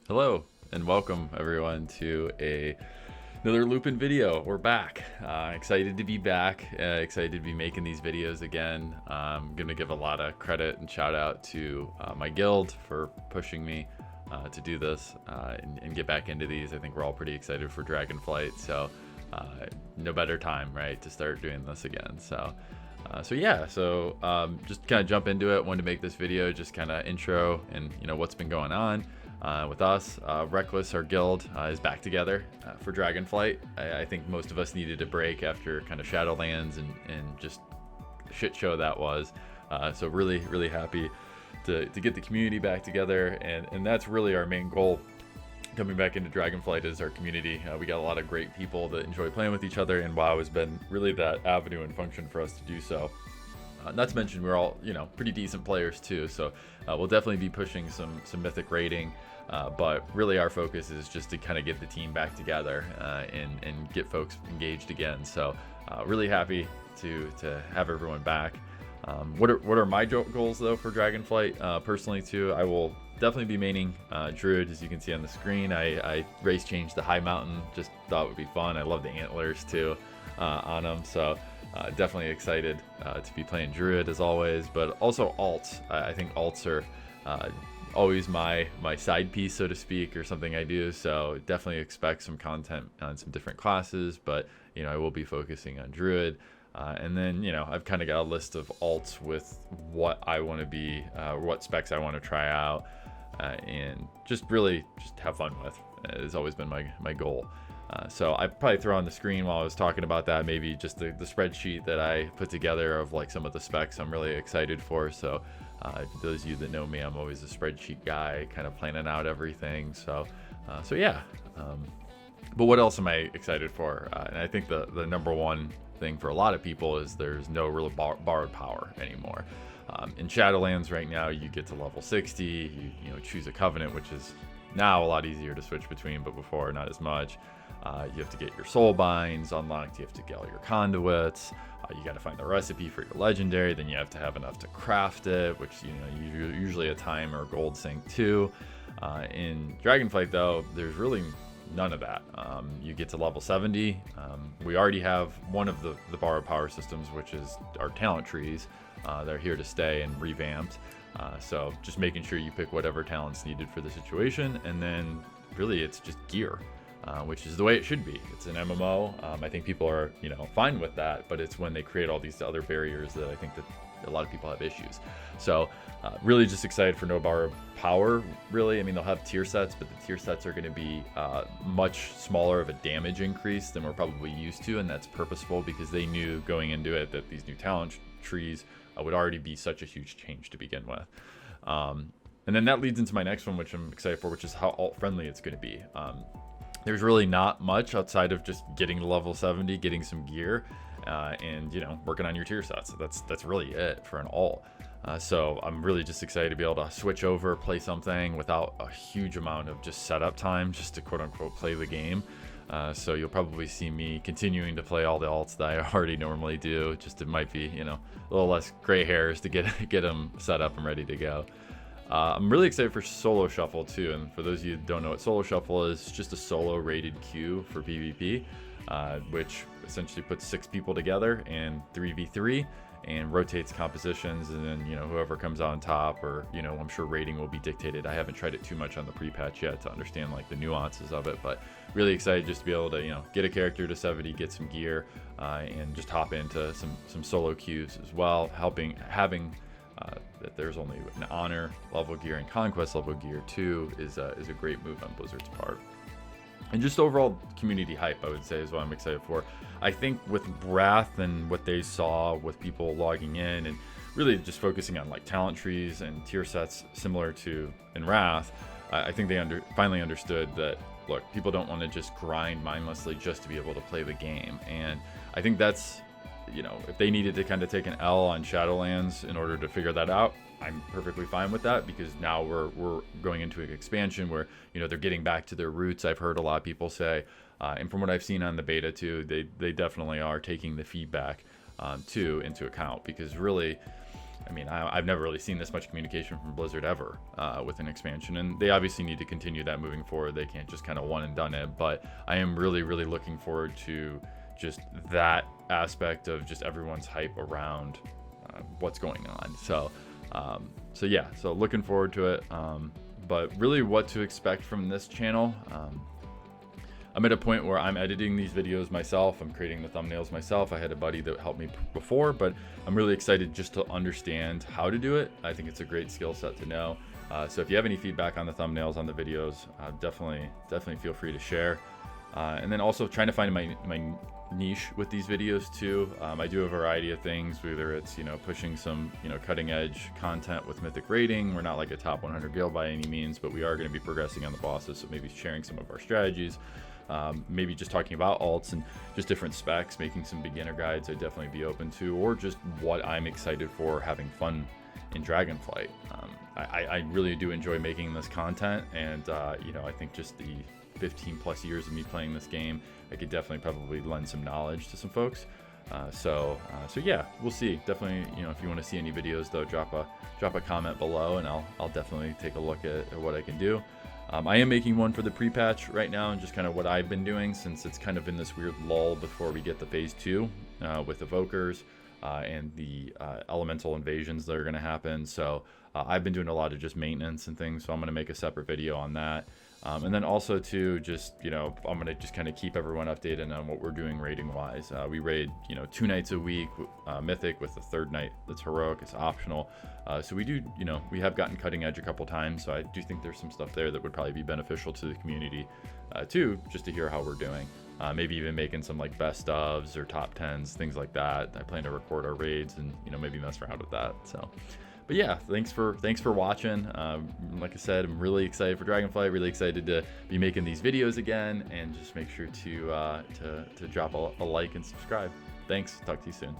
Hello and welcome everyone to another Lupin video. We're back. Excited to be back. Excited to be making these videos again. I'm gonna give a lot of credit and shout out to my guild for pushing me to do this and get back into these. I think we're all pretty excited for Dragonflight, so no better time, right, to start doing this again. So just kind of jump into it. Wanted to make this video just kind of intro and what's been going on with us. Reckless, our guild, is back together for Dragonflight. I think most of us needed a break after kind of Shadowlands and just the shit show that was. So really happy to get the community back together, and that's really our main goal coming back into Dragonflight is our community. We got a lot of great people that enjoy playing with each other, and WoW has been really that avenue and function for us to do so. Not to mention we're all pretty decent players too, so we'll definitely be pushing some mythic raiding, but really our focus is just to kind of get the team back together and get folks engaged again. So really happy to have everyone back. What are my goals though for Dragonflight? Personally too, I will definitely be maining Druid, as you can see on the screen. I race changed the High Mountain, just thought it would be fun. I love the antlers too on them, so definitely excited to be playing Druid as always, but also alts. I think alts are always my side piece, so to speak, or something I do, so definitely expect some content on some different classes, but I will be focusing on Druid. And then, I've kind of got a list of alts with what I want to be, what specs I want to try out, and just have fun with. Has always been my goal. So I probably throw on the screen while I was talking about that, maybe just the spreadsheet that I put together of like some of the specs I'm really excited for. So those of you that know me, I'm always a spreadsheet guy, kind of planning out everything. So yeah. But what else am I excited for? And I think the number one thing for a lot of people is there's no real borrowed power anymore. In Shadowlands right now, you get to level 60, you choose a covenant, which is now a lot easier to switch between, but before not as much. You have to get your soul binds unlocked, you have to get all your conduits, you got to find the recipe for your legendary, then you have to have enough to craft it, which usually a time or gold sink too. In Dragonflight though, there's really none of that. You get to level 70. We already have one of the borrowed power systems, which is our talent trees. They're here to stay and revamped. So just making sure you pick whatever talent's needed for the situation, and then really it's just gear, which is the way it should be. It's an MMO. I think people are fine with that, but it's when they create all these other barriers that I think that a lot of people have issues. So really just excited for no borrowed power, really. I mean, they'll have tier sets, but the tier sets are going to be much smaller of a damage increase than we're probably used to, and that's purposeful because they knew going into it that these new talent trees would already be such a huge change to begin with. And then that leads into my next one, which I'm excited for, which is how alt-friendly it's going to be. There's really not much outside of just getting to level 70, getting some gear, and working on your tier sets. That's really it for an alt. So I'm really just excited to be able to switch over, play something without a huge amount of just setup time, just to quote unquote play the game. So you'll probably see me continuing to play all the alts that I already normally do. Just it might be a little less gray hairs to get them set up and ready to go. I'm really excited for solo shuffle too, and for those of you who don't know what solo shuffle is, it's just a solo rated queue for PvP, which essentially puts 6 people together and 3v3 and rotates compositions, and then whoever comes out on top, or I'm sure rating will be dictated. I haven't tried it too much on the pre-patch yet to understand like the nuances of it, but really excited just to be able to get a character to 70, get some gear, and just hop into some solo queues as well, having that there's only an honor level gear and conquest level gear too is a great move on Blizzard's part. And just overall community hype, I would say, is what I'm excited for. I think with Wrath and what they saw with people logging in and really just focusing on like talent trees and tier sets similar to in Wrath, I think they finally understood that, look, people don't want to just grind mindlessly just to be able to play the game. And I think that's, if they needed to kind of take an L on Shadowlands in order to figure that out, I'm perfectly fine with that, because now we're going into an expansion where they're getting back to their roots. I've heard a lot of people say, and from what I've seen on the beta too, they definitely are taking the feedback too into account, because really I mean, I've never really seen this much communication from Blizzard ever with an expansion, and they obviously need to continue that moving forward. They can't just kind of one and done it, but I am really looking forward to just that aspect of just everyone's hype around what's going on. So yeah, so looking forward to it. But really what to expect from this channel, I'm at a point where I'm editing these videos myself. I'm creating the thumbnails myself. I had a buddy that helped me before, but I'm really excited just to understand how to do it. I think it's a great skill set to know. So if you have any feedback on the thumbnails, on the videos, definitely feel free to share. And then also trying to find my niche with these videos too. I do a variety of things, whether it's, pushing some, cutting edge content with mythic rating. We're not like a top 100 guild by any means, but we are going to be progressing on the bosses. So maybe sharing some of our strategies, maybe just talking about alts and just different specs, making some beginner guides I'd definitely be open to, or just what I'm excited for having fun in Dragonflight. I really do enjoy making this content, and I think just the 15 plus years of me playing this game, I could definitely probably lend some knowledge to some folks. So yeah, we'll see. Definitely, if you want to see any videos though, drop a comment below, and I'll definitely take a look at what I can do. I am making one for the pre-patch right now, and just kind of what I've been doing, since it's kind of in this weird lull before we get the phase 2 with evokers and the elemental invasions that are going to happen. So I've been doing a lot of just maintenance and things, so I'm going to make a separate video on that. And then also to just, I'm going to just kind of keep everyone updated on what we're doing rating wise. We raid, 2 nights a week, mythic, with the third night that's heroic. It's optional. So we do, we have gotten cutting edge a couple times. So I do think there's some stuff there that would probably be beneficial to the community too, just to hear how we're doing. Maybe even making some like best ofs or top 10s, things like that. I plan to record our raids and, maybe mess around with that. So. But yeah, thanks for watching. Like I said, I'm really excited for Dragonflight, really excited to be making these videos again, and just make sure to drop a like and subscribe. Thanks. Talk to you soon.